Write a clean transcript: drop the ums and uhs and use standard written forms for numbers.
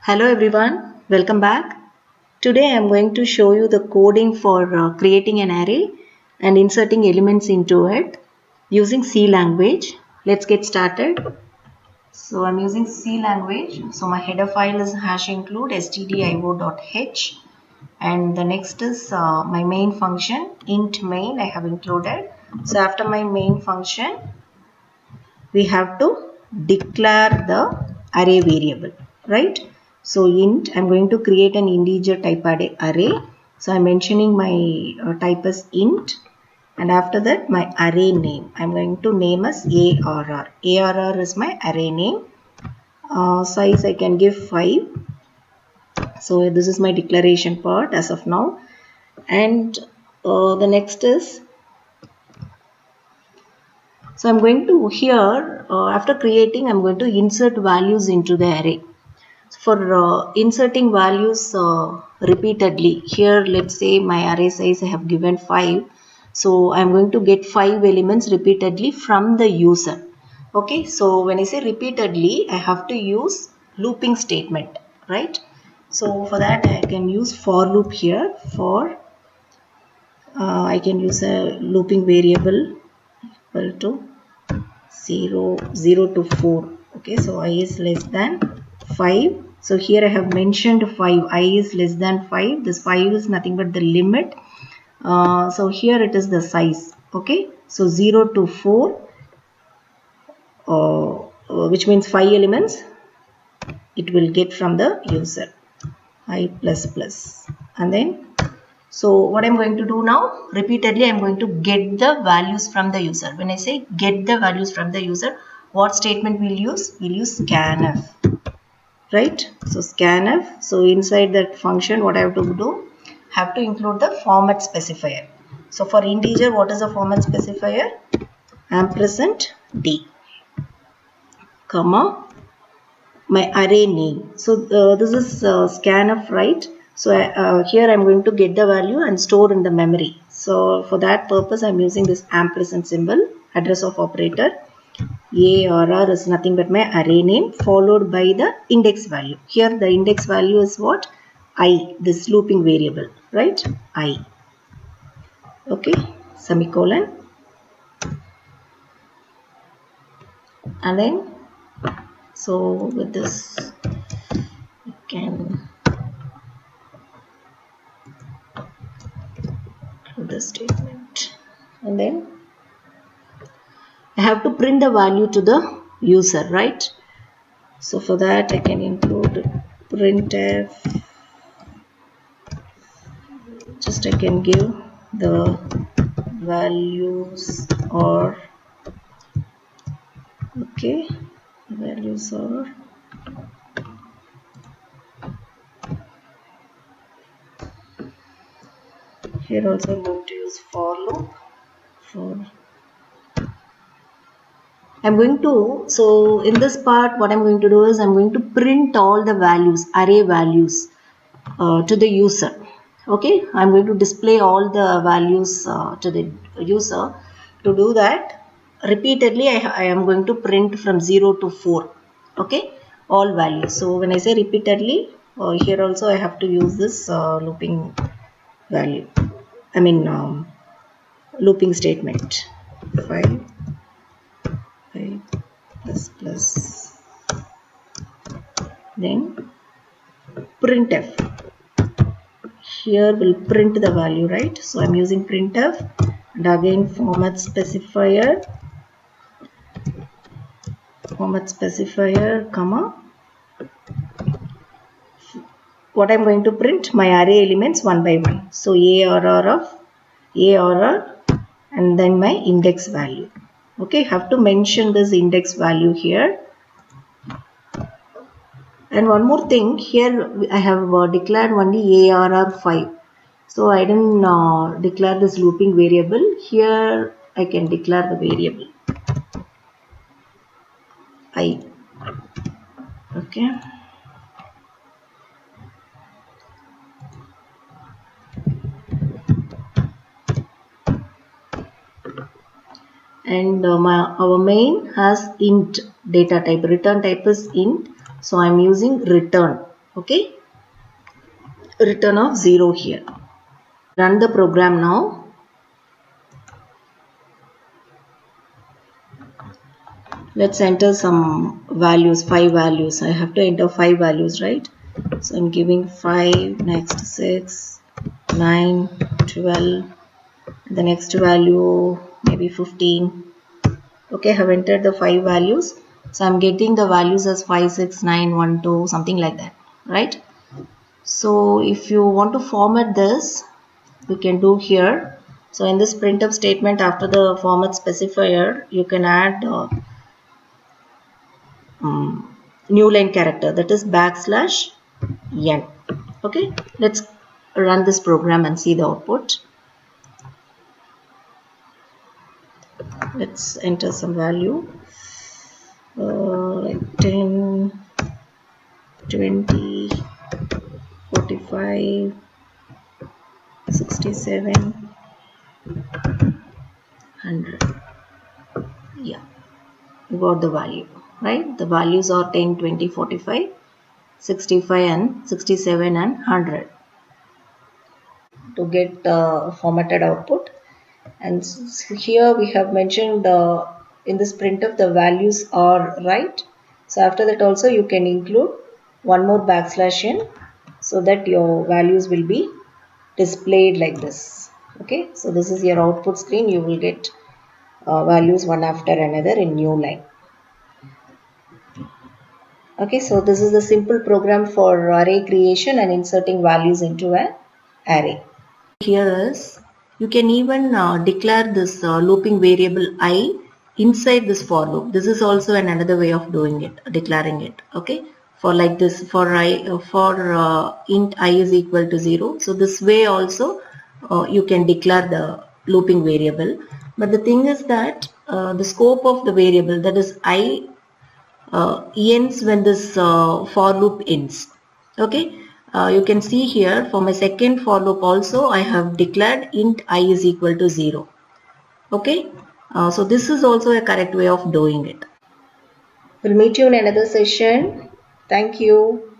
Hello everyone, welcome back. Today I am going to show you the coding for creating an array and inserting elements into it using C language. Let's get started. So I'm using C language. So my header file is hash include stdio.h, and the next is my main function int main I have included. So after my main function we have to declare the array variable, right? So int, I'm going to create an integer type array. So I'm mentioning my type as int, and after that my array name I'm going to name as arr. Arr is my array name. Size I can give 5. So this is my declaration part as of now. And the next is, so I'm going to here after creating I'm going to insert values into the array. For inserting values repeatedly, here let's say my array size I have given 5, so I'm going to get 5 elements repeatedly from the user. Okay, so when I say repeatedly I have to use looping statement, right? So for that I can use for loop here. For I can use a looping variable equal to 0 to 4. Okay, so I is less than 5. So here I have mentioned 5. I is less than 5. This 5 is nothing but the limit. So here it is the size. Okay, so 0 to 4, which means 5 elements it will get from the user. I plus plus, and then so what I'm going to do now, repeatedly I'm going to get the values from the user. When I say get the values from the user, what statement we'll use? We'll use scanf, right? So scanf, so inside that function what I have to do? Have to include the format specifier. So for integer, what is the format specifier? Ampersand d, comma, my array name. So this is scanf, right? So here I'm going to get the value and store in the memory. So for that purpose I'm using this ampersand symbol, address of operator. Arr is nothing but my array name followed by the index value. Here the index value is what? I, this looping variable, right? I. Okay, semicolon. And then, so with this you can do the statement, and then I have to print the value to the user, right? So for that I can include printf. Just I can give the values, or okay, values, or here also I'm going to use for loop. For I'm going to, so in this part what I'm going to do is I'm going to print all the values, array values to the user. Okay, I'm going to display all the values to the user. To do that, repeatedly I am going to print from 0 to 4. Okay, all values. So when I say repeatedly, here also I have to use this looping value. I mean looping statement. 5 plus plus. Then printf. Here will print the value, right? So I'm using printf, and again format specifier, comma, what I'm going to print? My array elements one by one. So arr of arr, and then my index value. Okay, have to mention this index value here. And one more thing, here I have declared only arr5. So I didn't declare this looping variable. Here I can declare the variable I. Okay. And our main has int data type. Return type is int. So I'm using return. Okay, return of 0 here. Run the program now. Let's enter some values, 5 values. I have to enter 5 values, right? So I'm giving 5, next 6, 9, 12, the next value maybe 15. Okay, I have entered the 5 values. So I'm getting the values as 5, 6, 9, 1, 2, something like that, right? So if you want to format this, you can do here. So in this printf statement, after the format specifier, you can add new line character, that is \n. Okay, let's run this program and see the output. Let's enter some value like 10, 20, 45, 67, 100. Yeah, you got the value, right? The values are 10, 20, 45, 65 and 67 and 100 to get formatted output. And here we have mentioned in this printf the values are right. So after that also you can include one more \n so that your values will be displayed like this. Okay, so this is your output screen. You will get values one after another in new line. Okay, so this is a simple program for array creation and inserting values into an array. Here is, you can even declare this looping variable I inside this for loop. This is also another way of doing it, declaring it. Okay, for like this, for int I is equal to 0. So this way also you can declare the looping variable. But the thing is that the scope of the variable, that is I, ends when this for loop ends. Okay, you can see here for my second for loop also I have declared int I is equal to 0. Okay, so this is also a correct way of doing it. We'll meet you in another session. Thank you.